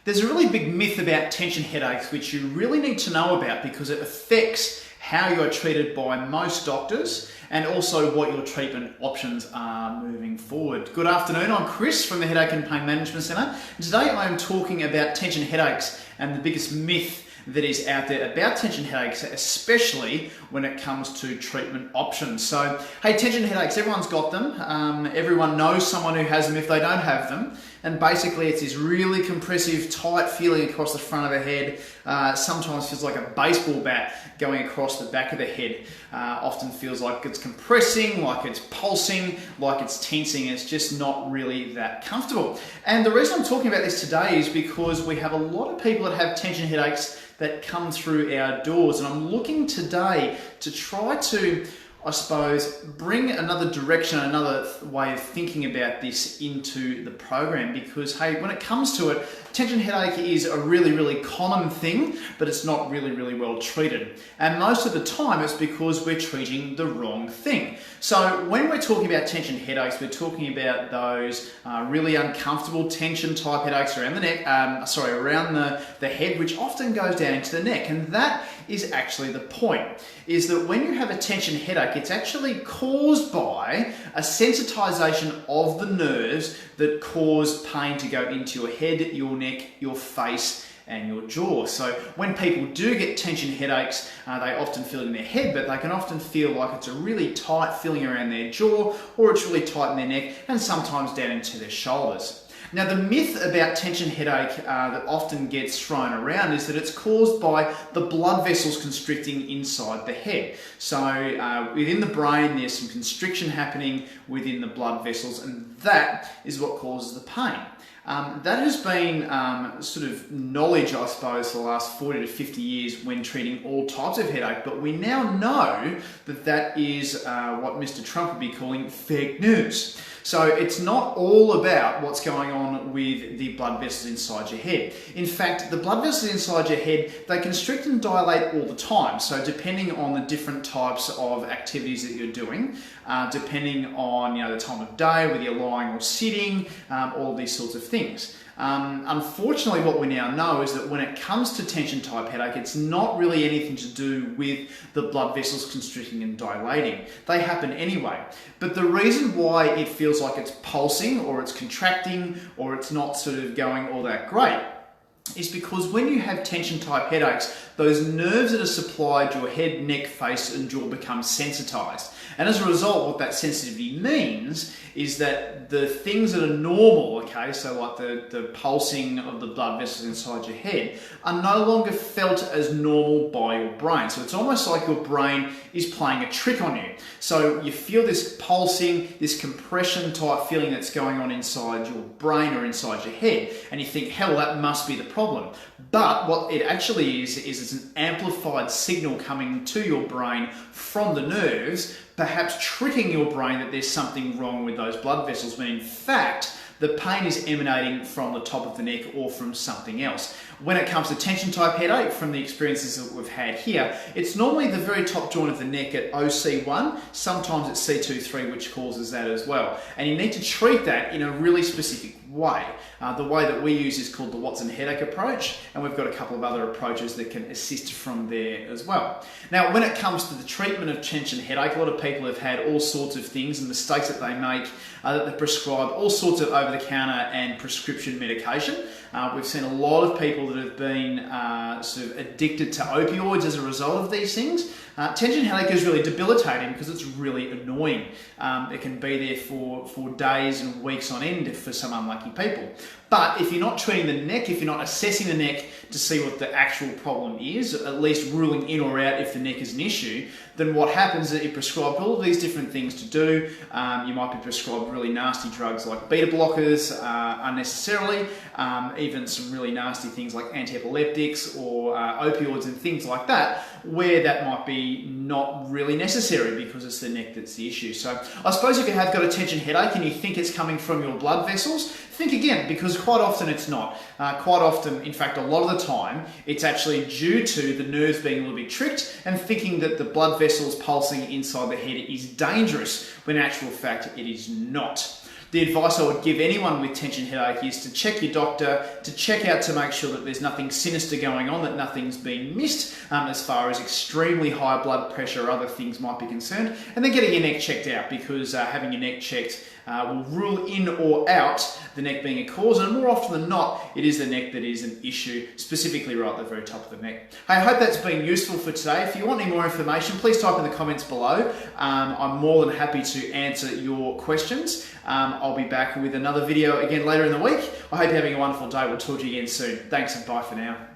There's a really big myth about tension headaches which you really need to know about because it affects how you're treated by most doctors and also what your treatment options are moving forward. Good afternoon, I'm Chris from the Headache and Pain Management Centre, and today I am talking about tension headaches and the biggest myth that is out there about tension headaches, especially when it comes to treatment options. So, hey, tension headaches, everyone's got them. Everyone knows someone who has them if they don't have them. And basically it's this really compressive, tight feeling across the front of the head. Sometimes feels like a baseball bat going across the back of the head. Often feels like it's compressing, like it's pulsing, like it's tensing. It's just not really that comfortable. And the reason I'm talking about this today is because we have a lot of people that have tension headaches that come through our doors. And I'm looking today to try to, I suppose, bring another direction, another way of thinking about this into the program because, hey, when it comes to it, tension headache is a really, really common thing, but it's not really, really well treated. And most of the time it's because we're treating the wrong thing. So when we're talking about tension headaches, we're talking about those really uncomfortable tension type headaches around the neck, around the head, which often goes down into the neck. And that is actually the point, is that when you have a tension headache, it's actually caused by a sensitization of the nerves that cause pain to go into your head, your neck, your face, and your jaw. So when people do get tension headaches, they often feel it in their head, but they can often feel like it's a really tight feeling around their jaw, or it's really tight in their neck, and sometimes down into their shoulders. Now, the myth about tension headache that often gets thrown around is that it's caused by the blood vessels constricting inside the head. So within the brain, there's some constriction happening within the blood vessels, and that is what causes the pain. That has been sort of knowledge, I suppose, for the last 40 to 50 years when treating all types of headache, but we now know that that is what Mr. Trump would be calling fake news. So it's not all about what's going on with the blood vessels inside your head. In fact, the blood vessels inside your head, they constrict and dilate all the time. So depending on the different types of activities that you're doing, depending on the time of day, whether you're lying or sitting, all these sorts of things. Unfortunately, what we now know is that when it comes to tension type headache, it's not really anything to do with the blood vessels constricting and dilating. They happen anyway. But the reason why it feels like it's pulsing or it's contracting or it's not sort of going all that great is because when you have tension type headaches, those nerves that are supplied your head, neck, face and jaw become sensitized. And as a result, what that sensitivity means is that the things that are normal, okay, so like the pulsing of the blood vessels inside your head, are no longer felt as normal by your brain. So it's almost like your brain is playing a trick on you. So you feel this pulsing, this compression type feeling that's going on inside your brain or inside your head, and you think, hell, that must be the problem. But what it actually is it's an amplified signal coming to your brain from the nerves, perhaps tricking your brain that there's something wrong with those blood vessels, when in fact, the pain is emanating from the top of the neck or from something else. When it comes to tension type headache, from the experiences that we've had here, it's normally the very top joint of the neck at OC1, sometimes it's C23, which causes that as well. And you need to treat that in a really specific way. The way that we use is called the Watson headache approach, and we've got a couple of other approaches that can assist from there as well. Now, when it comes to the treatment of tension headache, a lot of people have had all sorts of things and mistakes that they make, that they prescribe all sorts of over-the-counter and prescription medication. We've seen a lot of people that have been sort of addicted to opioids as a result of these things. Tension headache is really debilitating because it's really annoying. It can be there for days and weeks on end for some unlucky people. But if you're not treating the neck, if you're not assessing the neck to see what the actual problem is, at least ruling in or out if the neck is an issue, then what happens is that you're prescribed all of these different things to do. You might be prescribed really nasty drugs like beta blockers unnecessarily, even some really nasty things like anti-epileptics or opioids and things like that, where that might be not really necessary because it's the neck that's the issue. So I suppose if you have got a tension headache and you think it's coming from your blood vessels, think again, because quite often it's not. Quite often, in fact, a lot of the time, it's actually due to the nerves being a little bit tricked and thinking that the blood vessels pulsing inside the head is dangerous, when in actual fact it is not. The advice I would give anyone with tension headache is to check your doctor, to check out to make sure that there's nothing sinister going on, that nothing's been missed as far as extremely high blood pressure or other things might be concerned, and then getting your neck checked out, because having your neck checked will rule in or out the neck being a cause, and more often than not, it is the neck that is an issue, specifically right at the very top of the neck. Hey, I hope that's been useful for today. If you want any more information, please type in the comments below. I'm more than happy to answer your questions. I'll be back with another video again later in the week. I hope you're having a wonderful day. We'll talk to you again soon. Thanks and bye for now.